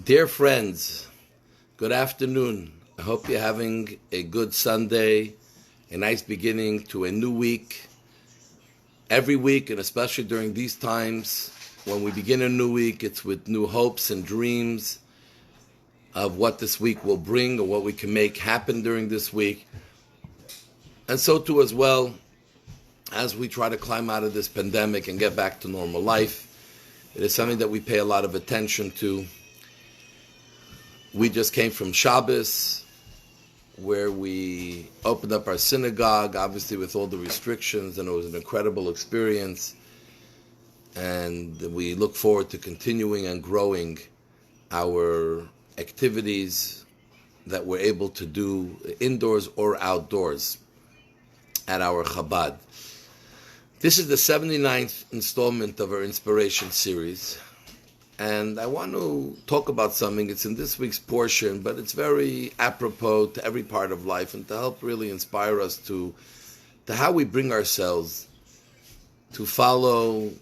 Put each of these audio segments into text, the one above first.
Dear friends, good afternoon. I hope you're having a good Sunday, a nice beginning to a new week. Every week, and especially during these times, when we begin a new week, it's with new hopes and dreams of what this week will bring or what we can make happen during this week. And so too as well, as we try to climb out of this pandemic and get back to normal life, it is something that we pay a lot of attention to. We just came from Shabbos, where we opened up our synagogue, obviously with all the restrictions, and it was an incredible experience. And we look forward to continuing and growing our activities that we're able to do indoors or outdoors at our Chabad. This is the 79th installment of our Inspiration series. And I want to talk about something. It's in this week's portion, but it's very apropos to every part of life and to help really inspire us to how we bring ourselves to follow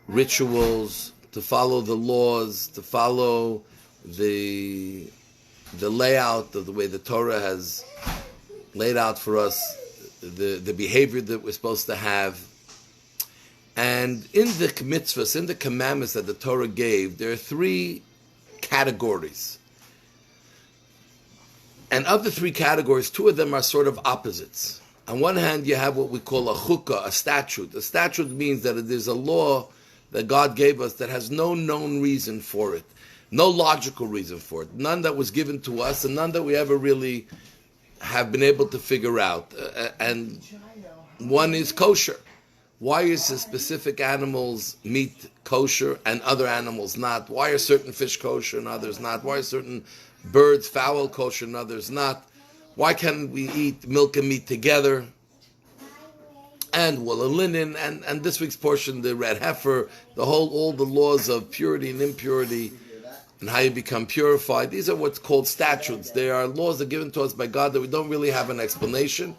rituals, to follow the laws, to follow the layout of the way the Torah has laid out for us, the behavior that we're supposed to have. And in the mitzvahs, in the commandments that the Torah gave, there are three categories. And of the three categories, two of them are sort of opposites. On one hand, you have what we call a chukkah, a statute. A statute means that it is a law that God gave us that has no known reason for it, no logical reason for it, none that was given to us, and none that we ever really have been able to figure out. And one is kosher. Why is the specific animals' meat kosher and other animals not? Why are certain fish kosher and others not? Why are certain birds, fowl kosher and others not? Why can't we eat milk and meat together? And wool and linen, and this week's portion, the red heifer, all the laws of purity and impurity, and how you become purified. These are what's called statutes. They are laws that are given to us by God that we don't really have an explanation.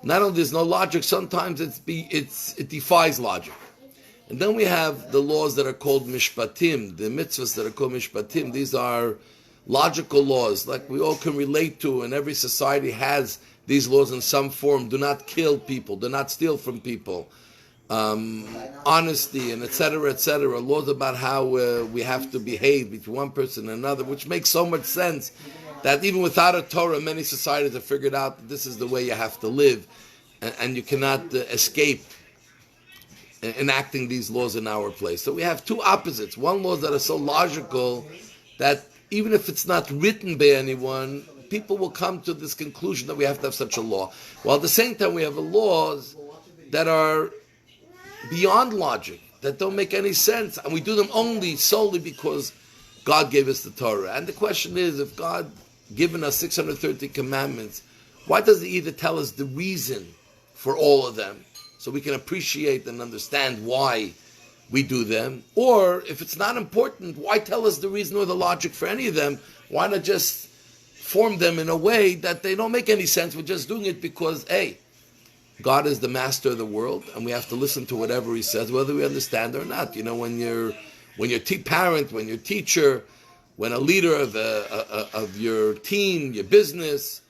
Not only there's no logic, sometimes it defies logic. And then we have the laws that are called mishpatim, the mitzvahs that are called mishpatim. These are logical laws, like we all can relate to, and every society has these laws in some form. Do not kill people, do not steal from people, honesty, and etc., laws about how we have to behave between one person and another, which makes so much sense that even without a Torah, many societies have figured out that this is the way you have to live, and you cannot escape enacting these laws in our place. So we have two opposites. One, laws that are so logical that even if it's not written by anyone, people will come to this conclusion that we have to have such a law. While at the same time, we have laws that are beyond logic, that don't make any sense, and we do them solely because God gave us the Torah. And the question is, if God given us 630 commandments, why does He either tell us the reason for all of them so we can appreciate and understand why we do them? Or if it's not important, why tell us the reason or the logic for any of them? Why not just form them in a way that they don't make any sense? We're just doing it because, hey, God is the master of the world, and we have to listen to whatever He says, whether we understand or not. You know, when you're parent, when you're teacher, when a leader of your team, your business,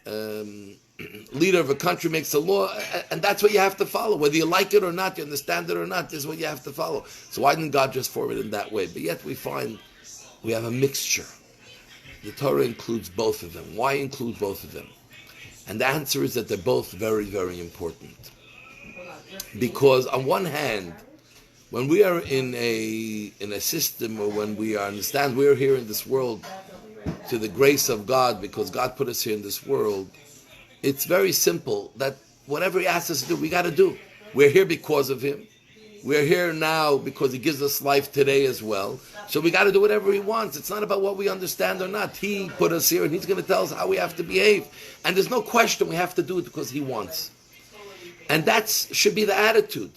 leader of a country makes a law, and that's what you have to follow. Whether you like it or not, you understand it or not, this is what you have to follow. So why didn't God just form it in that way? But yet we find we have a mixture. The Torah includes both of them. Why include both of them? And the answer is that they're both very, very important. Because on one hand, when we are in a system, or when we understand we're here in this world to the grace of God, because God put us here in this world, it's very simple that whatever He asks us to do, we got to do. We're here because of Him. We're here now because He gives us life today as well. So we got to do whatever He wants. It's not about what we understand or not. He put us here, and He's going to tell us how we have to behave. And there's no question we have to do it because He wants. And that should be the attitude.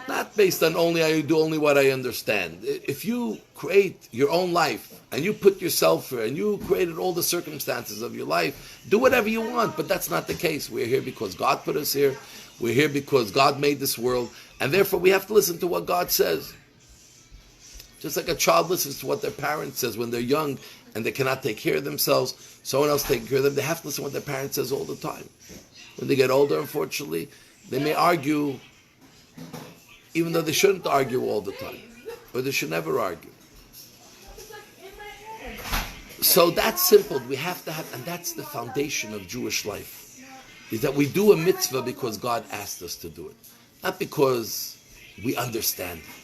Not based on I do only what I understand. If you create your own life and you put yourself here and you created all the circumstances of your life, do whatever you want, but that's not the case. We're here because God put us here. We're here because God made this world, and therefore we have to listen to what God says. Just like a child listens to what their parent says when they're young and they cannot take care of themselves, someone else taking care of them, they have to listen to what their parent says all the time. When they get older, unfortunately, they may argue even though they shouldn't argue all the time, or they should never argue. So that's simple. We have to have, and that's the foundation of Jewish life, is that we do a mitzvah because God asked us to do it, not because we understand it.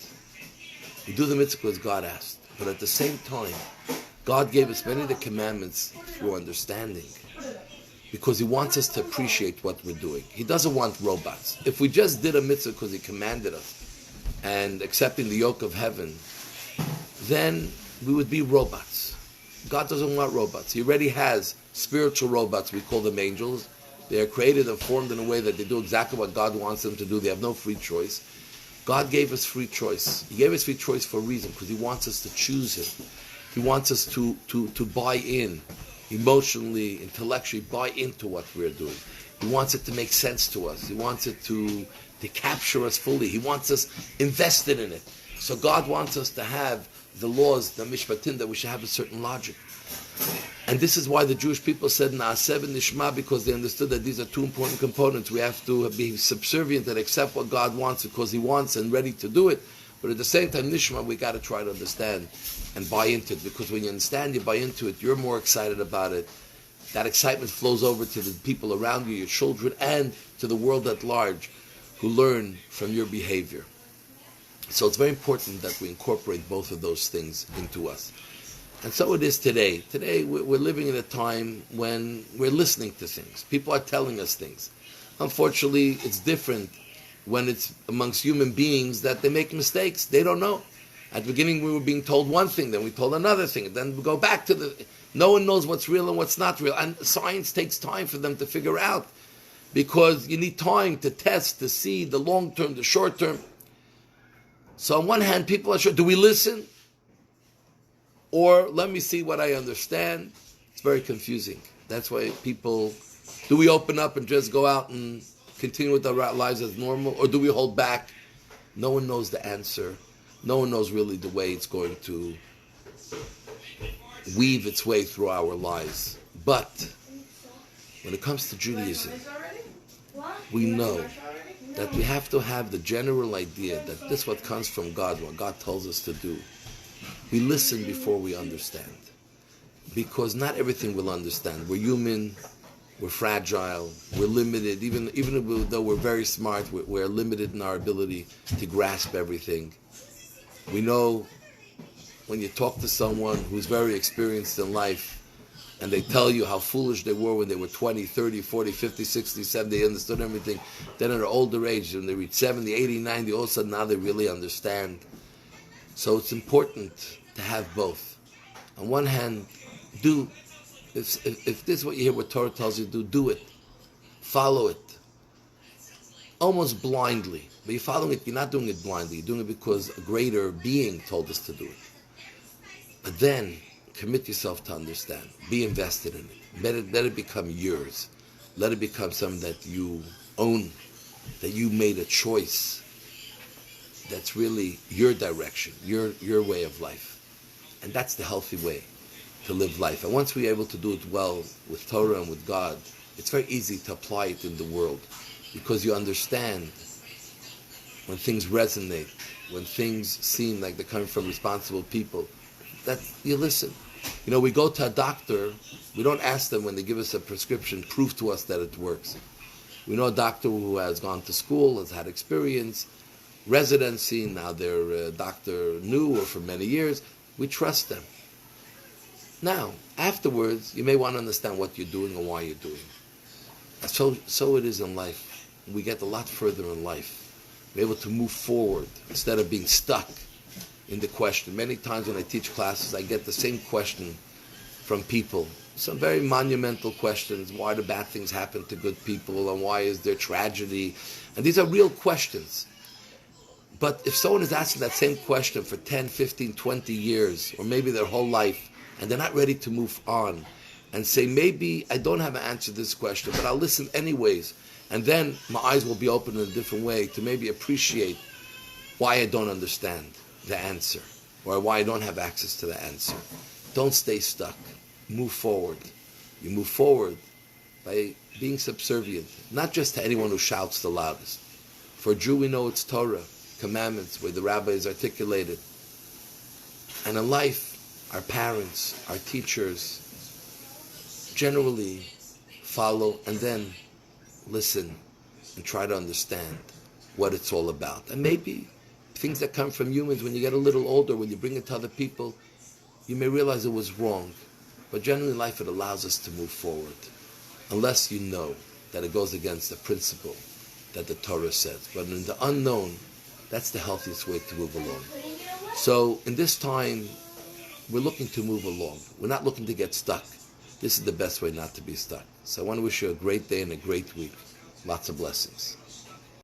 We do the mitzvah because God asked, but at the same time, God gave us many of the commandments through understanding, because He wants us to appreciate what we're doing. He doesn't want robots. If we just did a mitzvah because He commanded us and accepting the yoke of heaven, then we would be robots. God doesn't want robots. He already has spiritual robots. We call them angels. They are created and formed in a way that they do exactly what God wants them to do. They have no free choice. God gave us free choice. He gave us free choice for a reason, because He wants us to choose Him. He wants us to buy in, emotionally, intellectually, buy into what we're doing. He wants it to make sense to us. He wants it to capture us fully. He wants us invested in it. So God wants us to have the laws, the mishpatim, that we should have a certain logic. And this is why the Jewish people said Na'aseh v'nishma, because they understood that these are two important components. We have to be subservient and accept what God wants because He wants, and ready to do it. But at the same time, nishma, we got to try to understand and buy into it, because when you understand, you buy into it, you're more excited about it. That excitement flows over to the people around you, your children, and to the world at large, who learn from your behavior. So it's very important that we incorporate both of those things into us. And so it is today. Today we're living in a time when we're listening to things. People are telling us things. Unfortunately, it's different when it's amongst human beings that they make mistakes. They don't know. At the beginning we were being told one thing, then we told another thing, then we go back to no one knows what's real and what's not real. And science takes time for them to figure out, because you need time to test, to see the long term, the short term. So on one hand, people are sure, do we listen? Or let me see what I understand? It's very confusing. That's why people, do we open up and just go out and continue with our lives as normal? Or do we hold back? No one knows the answer. No one knows really the way it's going to weave its way through our lives. But when it comes to Judaism, we know that we have to have the general idea that this is what comes from God, what God tells us to do. We listen before we understand, because not everything we'll understand. We're human, we're fragile, we're limited. Even though we're very smart, we're limited in our ability to grasp everything. We know when you talk to someone who's very experienced in life, and they tell you how foolish they were when they were 20, 30, 40, 50, 60, 70, they understood everything. Then at an older age, when they reach 70, 80, 90, all of a sudden now they really understand. So it's important to have both. On one hand, if this is what you hear what Torah tells you to do it. Follow it. Almost blindly. But you're following it, you're not doing it blindly. You're doing it because a greater being told us to do it. But then, commit yourself to understand. Be invested in it. Let it become yours. Let it become something that you own, that you made a choice. That's really your direction, your way of life. And that's the healthy way to live life. And once we're able to do it well with Torah and with God, it's very easy to apply it in the world, because you understand when things resonate, when things seem like they're coming from responsible people, that you listen. You know, we go to a doctor, we don't ask them when they give us a prescription, prove to us that it works. We know a doctor who has gone to school, has had experience, residency, now they're a doctor new or for many years. We trust them. Now, afterwards, you may want to understand what you're doing and why you're doing it. So it is in life. We get a lot further in life. We're able to move forward instead of being stuck in the question. Many times when I teach classes, I get the same question from people. Some very monumental questions. Why do bad things happen to good people? And why is there tragedy? And these are real questions. But if someone is asking that same question for 10, 15, 20 years, or maybe their whole life, and they're not ready to move on, and say, maybe I don't have an answer to this question, but I'll listen anyways, and then my eyes will be opened in a different way to maybe appreciate why I don't understand the answer. or why I don't have access to the answer. Don't stay stuck. Move forward. You move forward by being subservient, not just to anyone who shouts the loudest. For a Jew, we know it's Torah, commandments, where the rabbis articulated. And in life, our parents, our teachers, generally follow and then listen and try to understand what it's all about. And maybe things that come from humans, when you get a little older, when you bring it to other people, you may realize it was wrong. But generally in life, it allows us to move forward. Unless you know that it goes against the principle that the Torah says. But in the unknown, that's the healthiest way to move along. So in this time, we're looking to move along. We're not looking to get stuck. This is the best way not to be stuck. So I want to wish you a great day and a great week. Lots of blessings.